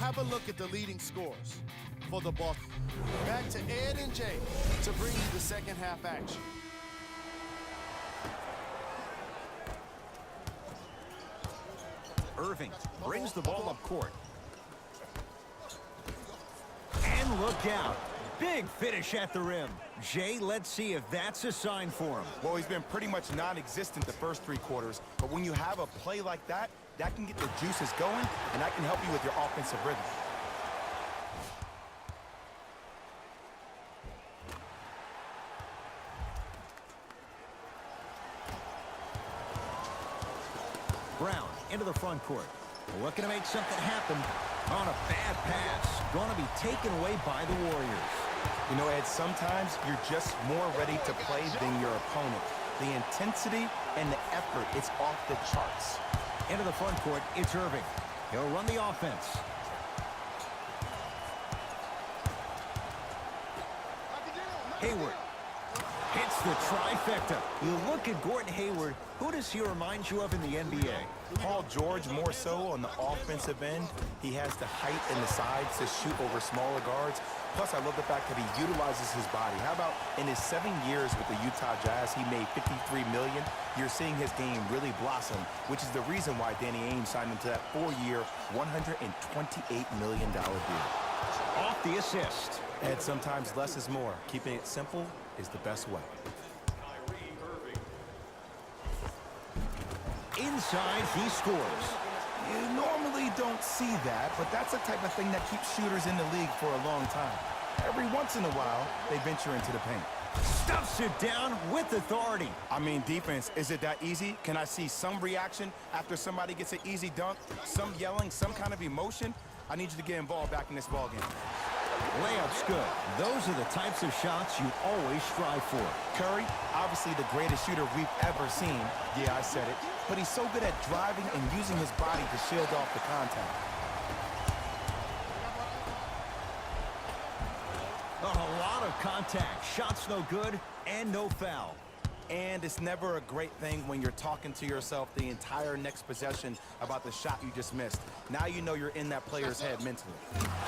Have a look at the leading scores for the ball. Back to Ed and Jay to bring you the second half action. Irving brings the ball up court. And look out. Big finish at the rim. Jay, let's see if that's a sign for him. Well, he's been pretty much non-existent the first 3 quarters, but when you have a play like that, that can get the juices going, and that can help you with your offensive rhythm. Brown into the front court. Looking to make something happen. On a bad pass. Going to be taken away by the Warriors. You know, Ed, sometimes you're just more ready to play than your opponent. The intensity and the effort, it's off the charts. Into the front court, it's Irving. He'll run the offense. Hayward hits the trifecta. You look at Gordon Hayward, who does he remind you of in the NBA? Paul George more so on the offensive end. He has the height and the size to shoot over smaller guards. Plus, I love the fact that he utilizes his body. How about in his 7 years with the Utah Jazz, he made $53 million. You're seeing his game really blossom, which is the reason why Danny Ainge signed him to that 4-year, $128 million deal. Off the assist. And sometimes less is more. Keeping it simple is the best way. Inside, he scores. You normally don't see that, but that's the type of thing that keeps shooters in the league for a long time. Every once in a while, they venture into the paint. Stuffs it down with authority. I mean, defense, is it that easy? Can I see some reaction after somebody gets an easy dunk? Some yelling, some kind of emotion? I need you to get involved back in this ballgame. Layup's good. Those are the types of shots you always strive for. Curry, obviously the greatest shooter we've ever seen. Yeah, I said it. But he's so good at driving and using his body to shield off the contact. A lot of contact. Shots no good and no foul. And it's never a great thing when you're talking to yourself the entire next possession about the shot you just missed. Now you know you're in that player's head mentally.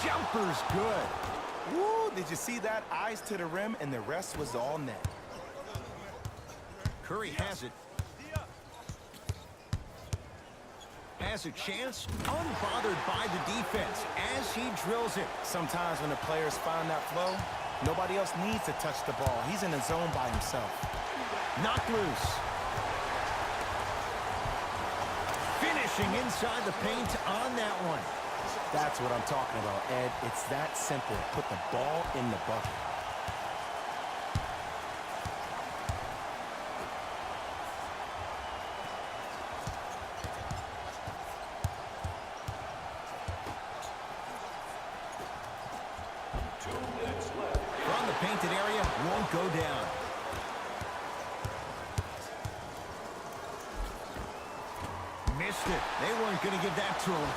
Jumper's good. Woo, did you see that? Eyes to the rim, and the rest was all net. Curry has it. Has a chance, unbothered by the defense as he drills it. Sometimes when the players find that flow, nobody else needs to touch the ball. He's in a zone by himself. Knocked loose. Finishing inside the paint on that one. That's what I'm talking about, Ed. It's that simple. Put the ball in the bucket. From the painted area, won't go down. Missed it. They weren't going to give that to him.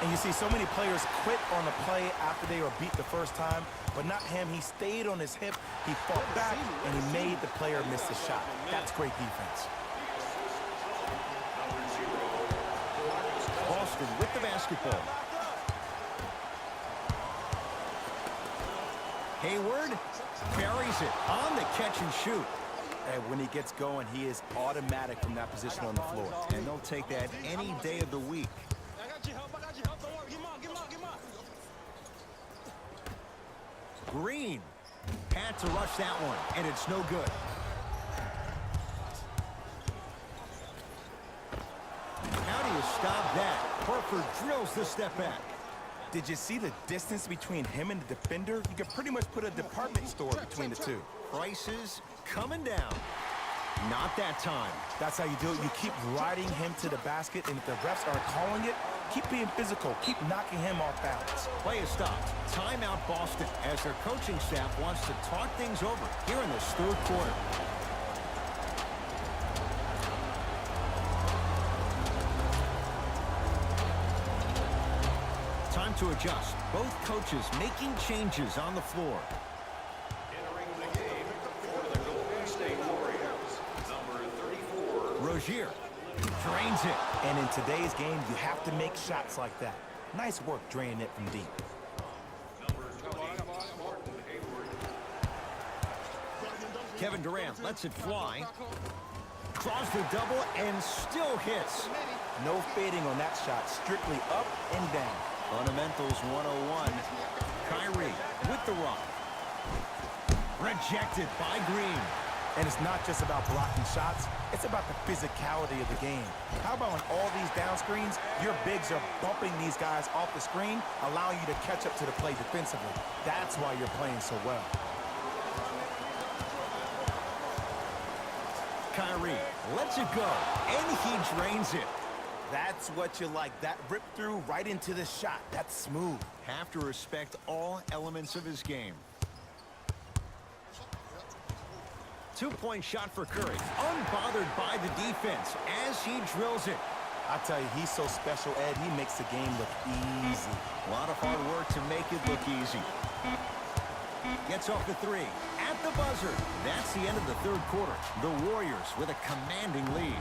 And you see so many players quit on a play after they were beat the first time, but not him. He stayed on his hip, he fought back, and he made the player miss the shot. That's great defense. Boston with the basketball. Hayward buries it on the catch and shoot. And when he gets going, he is automatic from that position on the floor. And they'll take that any day of the week. Green had to rush that one, and it's no good. How do you stop that? Horford drills the step back. Did you see the distance between him and the defender? You could pretty much put a department store between the two. Prices coming down. Not that time. That's how you do it. You keep riding him to the basket, and if the refs aren't calling it, keep being physical. Keep knocking him off balance. Play is stopped. Timeout Boston as their coaching staff wants to talk things over here in this third quarter. Time to adjust. Both coaches making changes on the floor. Entering the game for the Golden State Warriors, number 34. Rozier drains it. And in today's game, you have to make shots like that. Nice work draining it from deep. Kevin Durant lets it fly. Draws the double and still hits. No fading on that shot, strictly up and down. Fundamentals 101. Kyrie with the rock. Rejected by Green. And it's not just about blocking shots, it's about the physicality of the game. How about on all these down screens, your bigs are bumping these guys off the screen, allowing you to catch up to the play defensively. That's why you're playing so well. Kyrie lets it go, and he drains it. That's what you like, that rip through right into the shot. That's smooth. Have to respect all elements of his game. Two-point shot for Curry, unbothered by the defense as he drills it. I tell you, he's so special, Ed. He makes the game look easy. A lot of hard work to make it look easy. Gets off the three. At the buzzer. That's the end of the third quarter. The Warriors with a commanding lead.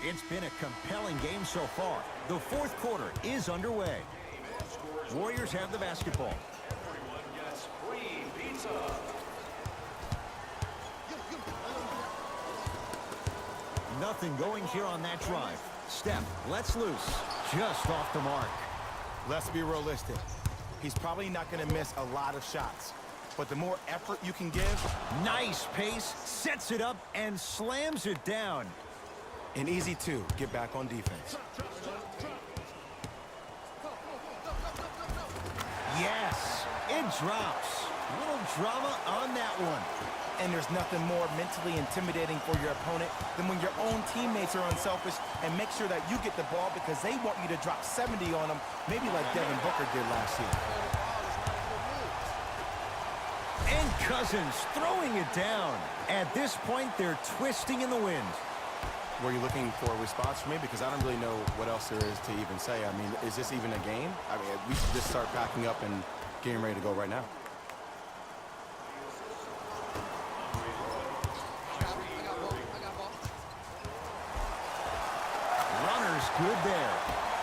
It's been a compelling game so far. The fourth quarter is underway. Warriors have the basketball. Everyone gets free pizza. Nothing going here on that drive. Steph lets loose. Just off the mark. Let's be realistic. He's probably not going to miss a lot of shots. But the more effort you can give... Nice pace. Sets it up and slams it down. And easy, too. Get back on defense. Yes, it drops. A little drama on that one. And there's nothing more mentally intimidating for your opponent than when your own teammates are unselfish and make sure that you get the ball because they want you to drop 70 on them, maybe like Devin Booker did last year. And Cousins throwing it down. At this point, they're twisting in the wind. Were you looking for a response from me? Because I don't really know what else there is to even say. I mean, is this even a game? I mean, we should just start packing up and getting ready to go right now. Runner's good there.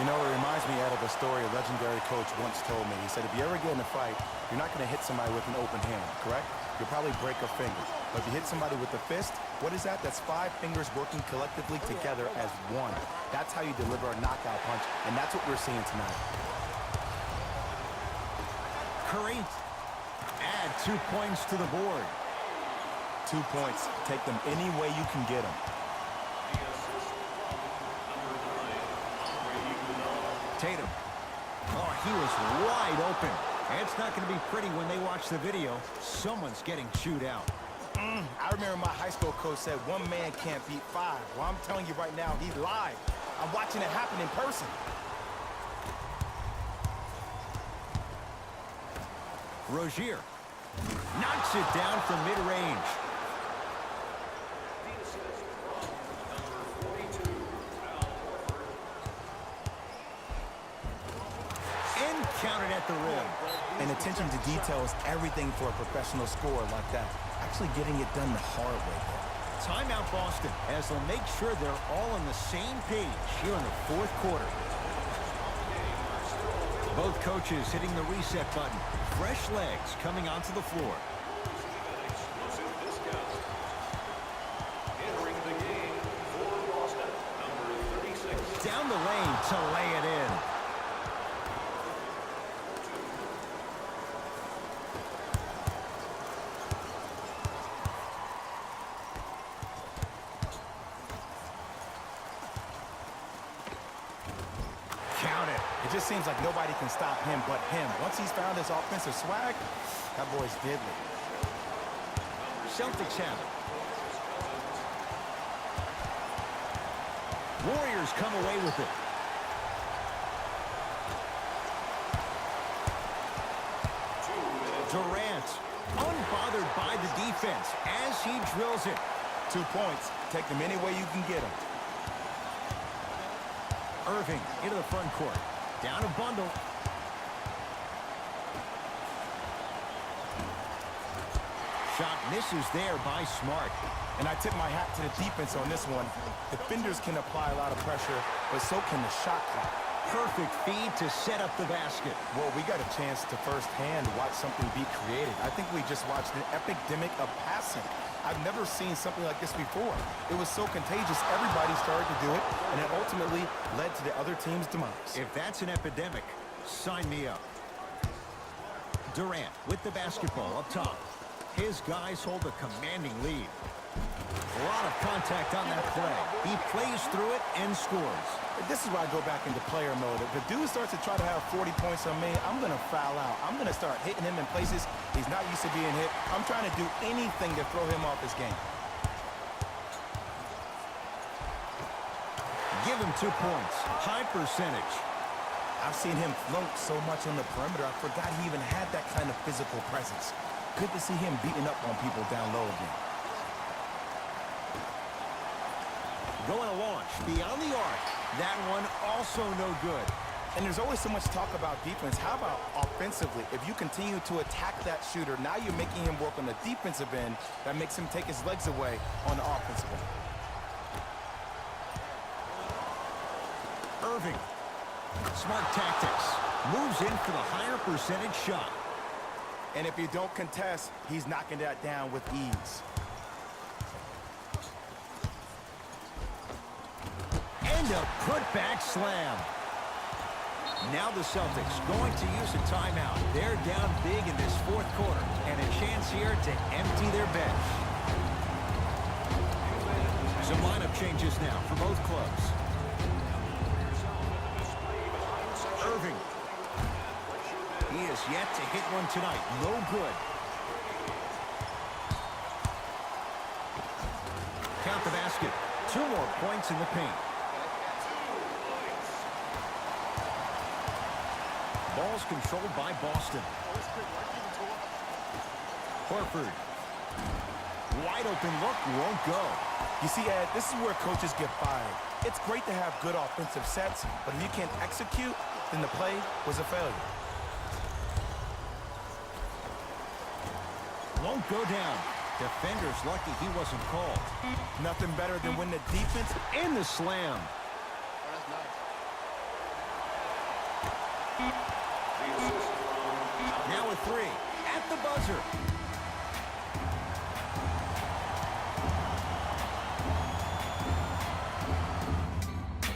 You know, it reminds me out of a story a legendary coach once told me. He said, if you ever get in a fight, you're not going to hit somebody with an open hand, correct? You'll probably break a finger. But if you hit somebody with a fist, what is that? That's 5 fingers working collectively together as one. That's how you deliver a knockout punch, and that's what we're seeing tonight. Curry, add 2 points to the board. 2 points. Take them any way you can get them. Tatum. Oh, he was wide open. It's not going to be pretty when they watch the video. Someone's getting chewed out. I remember my high school coach said 1 man can't beat 5. Well, I'm telling you right now, he lied. I'm watching it happen in person. Rozier knocks it down from mid-range. And counted at the rim. And attention to detail is everything for a professional scorer like that. Actually getting it done the hard way there. Timeout Boston as they'll make sure they're all on the same page here in the fourth quarter. Both coaches hitting the reset button. Fresh legs coming onto the floor. Exclusive discount. Entering the game for Boston, number 36. Down the lane to lay it in. Count it. It just seems like nobody can stop him but him. Once he's found his offensive swag, that boy's deadly. Celtics have it. Warriors come away with it. Durant, unbothered by the defense as he drills it. 2 points. Take them any way you can get them. Irving into the front court. Down a bundle. shot misses there by Smart. And I tip my hat to the defense on this one. Defenders can apply a lot of pressure, but so can the shot clock. Perfect feed to set up the basket. Well, we got a chance to firsthand watch something be created. I think we just watched an epidemic of passing. I've never seen something like this before. It was so contagious, everybody started to do it, and it ultimately led to the other team's demise. If that's an epidemic, sign me up. Durant with the basketball up top. His guys hold a commanding lead. A lot of contact on that play. He plays through it and scores. This is where I go back into player mode. If the dude starts to try to have 40 points on me, I'm going to foul out. I'm going to start hitting him in places he's not used to being hit. I'm trying to do anything to throw him off his game. Give him 2 points. High percentage. I've seen him float so much on the perimeter, I forgot he even had that kind of physical presence. Good to see him beating up on people down low again. Going to launch beyond the arc. That one also no good. And there's always so much talk about defense. How about offensively? If you continue to attack that shooter, now you're making him work on the defensive end. That makes him take his legs away on the offensive end. Irving. Smart tactics. Moves in for the higher percentage shot. And if you don't contest, he's knocking that down with ease. And a putback slam. Now the Celtics going to use a timeout. They're down big in this fourth quarter, and a chance here to empty their bench. Some lineup changes now for both clubs. Irving. He is yet to hit one tonight. No good. Count the basket. 2 more points in the paint. Ball's controlled by Boston. Horford. Wide open look, won't go. You see, Ed, this is where coaches get fired. It's great to have good offensive sets, but if you can't execute, then the play was a failure. Won't go down. Defender's lucky he wasn't called. Nothing better than when the defense And the slam. Now a 3 at the buzzer.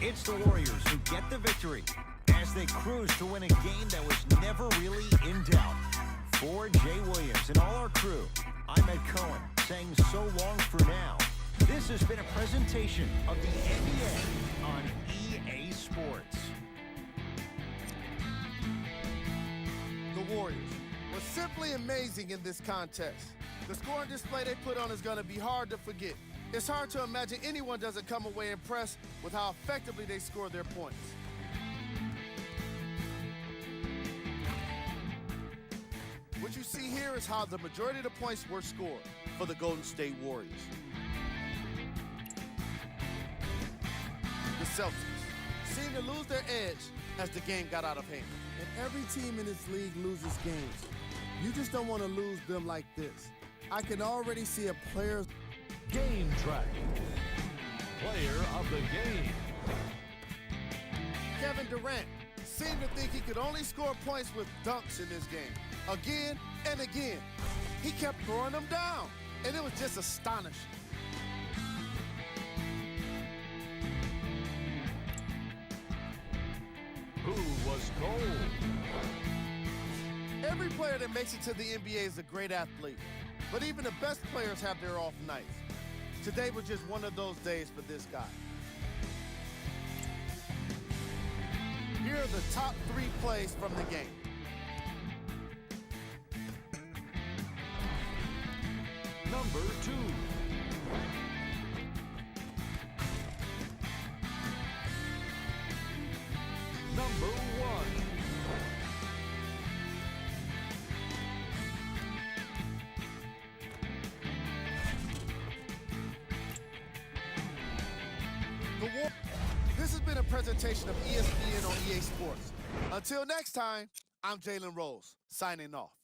It's the Warriors who get the victory as they cruise to win a game that was never really in doubt. For Jay Williams and all our crew, I'm Ed Cohen saying so long for now. This has been a presentation of the NBA on EA Sports. The Warriors were simply amazing in this contest. The scoring display they put on is going to be hard to forget. It's hard to imagine anyone doesn't come away impressed with how effectively they score their points. What you see here is how the majority of the points were scored for the Golden State Warriors. The Celtics seemed to lose their edge as the game got out of hand. And every team in this league loses games. You just don't want to lose them like this. I can already see a player's Game track. Player of the game. Kevin Durant seemed to think he could only score points with dunks in this game. Again and again. He kept throwing them down, and it was just astonishing. Who was cold? Every player that makes it to the NBA is a great athlete, but even the best players have their off nights. Today was just one of those days for this guy. Here are the top 3 plays from the game. Number 2. Number 1. This has been a presentation of ESPN on EA Sports. Until next time, I'm Jalen Rose, signing off.